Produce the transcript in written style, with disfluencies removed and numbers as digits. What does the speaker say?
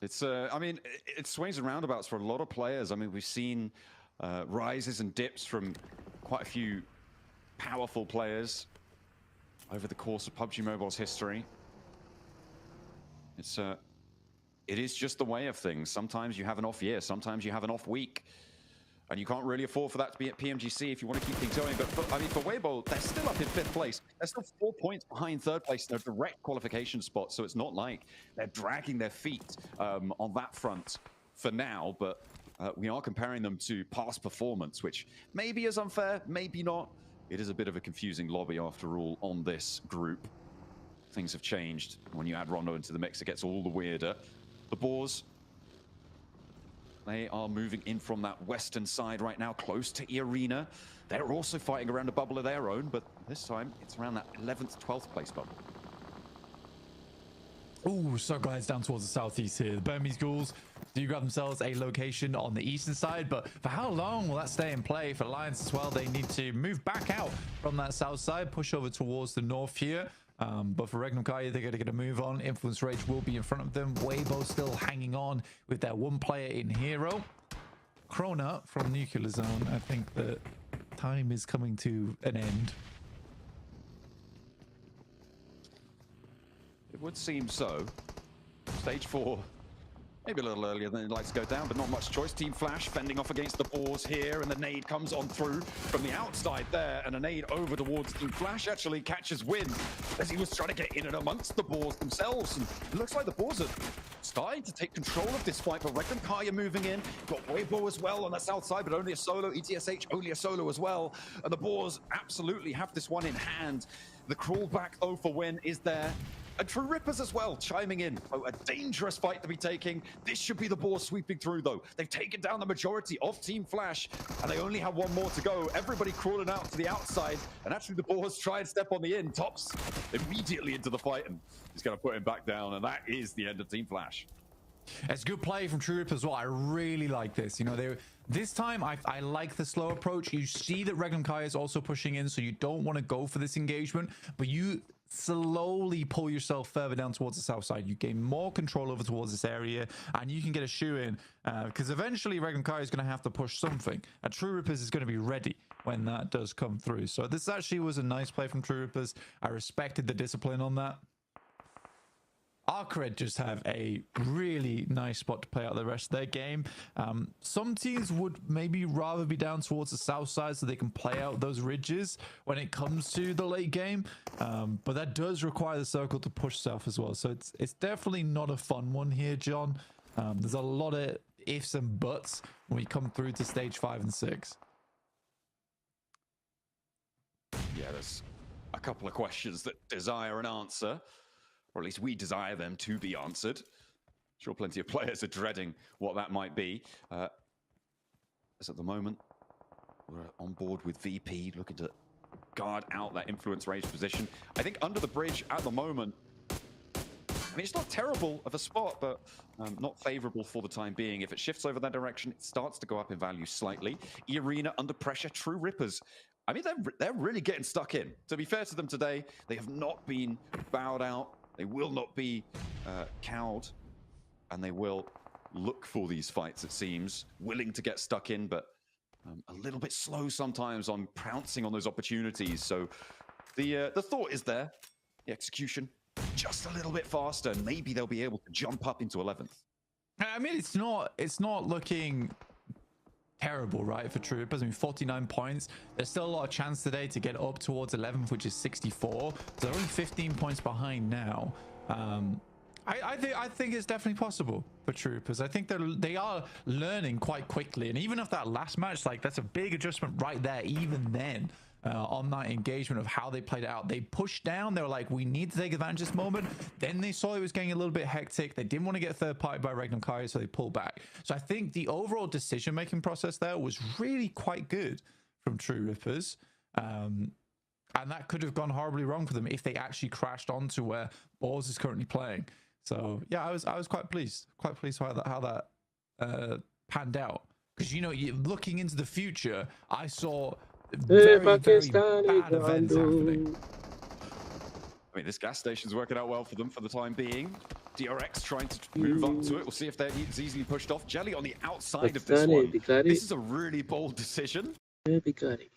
It's I mean, it swings and roundabouts for a lot of players. I mean, we've seen rises and dips from quite a few powerful players over the course of PUBG Mobile's history. It is just the way of things. Sometimes you have an off year, sometimes you have an off week, and you can't really afford for that to be at PMGC if you want to keep things going. But I mean, for Weibo, they're still up in 5th place. They're still 4 points behind 3rd place in a direct qualification spot, so it's not like they're dragging their feet on that front for now. But we are comparing them to past performance, which maybe is unfair, maybe not. It is a bit of a confusing lobby after all on this group. Things have changed. When you add Rondo into the mix, it gets all the weirder. The Boars, they are moving in from that western side right now, close to E-Arena. They're also fighting around a bubble of their own, but this time it's around that 11th, 12th place bubble. Oh, so guys, down towards the southeast here. The Burmese Ghouls do grab themselves a location on the eastern side, but for how long will that stay in play? For Alliance as well, they need to move back out from that south side, push over towards the north here. But for Regnum Kai, they're going to get a move on. Influence Rage will be in front of them. Weibo still hanging on with their one player in Hero. Krona from Nuclear Zone. I think that time is coming to an end. It would seem so. Stage 4. Maybe a little earlier than it likes to go down, but not much choice. Team Flash fending off against the Boars here, and the nade comes on through from the outside there, and a nade over towards Team Flash actually catches wind as he was trying to get in and amongst the Boars themselves. And it looks like the Boars are starting to take control of this fight, but Regnum Kaya moving in. Got Weibo as well on the south side, but only a solo. ETSH only a solo as well. And the Boars absolutely have this one in hand. The crawl back though for Win is there. And True Rippers as well, chiming in. Oh, a dangerous fight to be taking. This should be the Boars sweeping through, though. They've taken down the majority of Team Flash, and they only have one more to go. Everybody crawling out to the outside, and actually the Boars try and step on the in. Tops immediately into the fight, and he's going to put him back down, and that is the end of Team Flash. It's good play from True Rippers as well. I really like this. You know, this time I like the slow approach. You see that Regnum Kai is also pushing in, so you don't want to go for this engagement, but you slowly pull yourself further down towards the south side. You gain more control over towards this area, and you can get a shoe in because eventually Regnum Kai is going to have to push something, and True Rippers is going to be ready when that does come through. So this actually was a nice play from True Rippers. I respected the discipline on that. Arcred just have a really nice spot to play out the rest of their game. Some teams would maybe rather be down towards the south side so they can play out those ridges when it comes to the late game. But that does require the circle to push south as well. So it's definitely not a fun one here, John. There's a lot of ifs and buts when we come through to stage 5 and 6. Yeah, there's a couple of questions that desire an answer. Or at least we desire them to be answered. Sure, plenty of players are dreading what that might be. As at the moment, we're on board with VP, looking to guard out that influence range position. I think under the bridge at the moment, I mean, it's not terrible of a spot, but not favorable for the time being. If it shifts over that direction, it starts to go up in value slightly. E-Arena under pressure, True Rippers. I mean, they're really getting stuck in. To be fair to them today, they have not been bowed out. They will not be cowed, and they will look for these fights, it seems, willing to get stuck in, but a little bit slow sometimes on pouncing on those opportunities. So the thought is there, the execution just a little bit faster, and maybe they'll be able to jump up into 11th. I mean, it's not looking terrible, right, for True Rippers. I mean, 49 points. There's still a lot of chance today to get up towards 11th, which is 64. So they're only 15 points behind now. I think it's definitely possible for True Rippers. I think they are learning quite quickly, and even if that last match, like, that's a big adjustment right there. Even then, on that engagement of how they played it out, they pushed down. They were like, we need to take advantage of this moment. Then they saw it was getting a little bit hectic. They didn't want to get third party by Regnum Kai, so they pulled back. So I think the overall decision making process there was really quite good from True Rippers. And that could have gone horribly wrong for them if they actually crashed onto where Boars is currently playing. So yeah, I was quite pleased how that panned out, because, you know, looking into the future, I saw very bad events happening. I mean, this gas station's working out well for them for the time being. DRX trying to move up to it. We'll see if they're easily pushed off. Jelly on the outside of this Pakistani one. Bikari. This is a really bold decision. Bikari.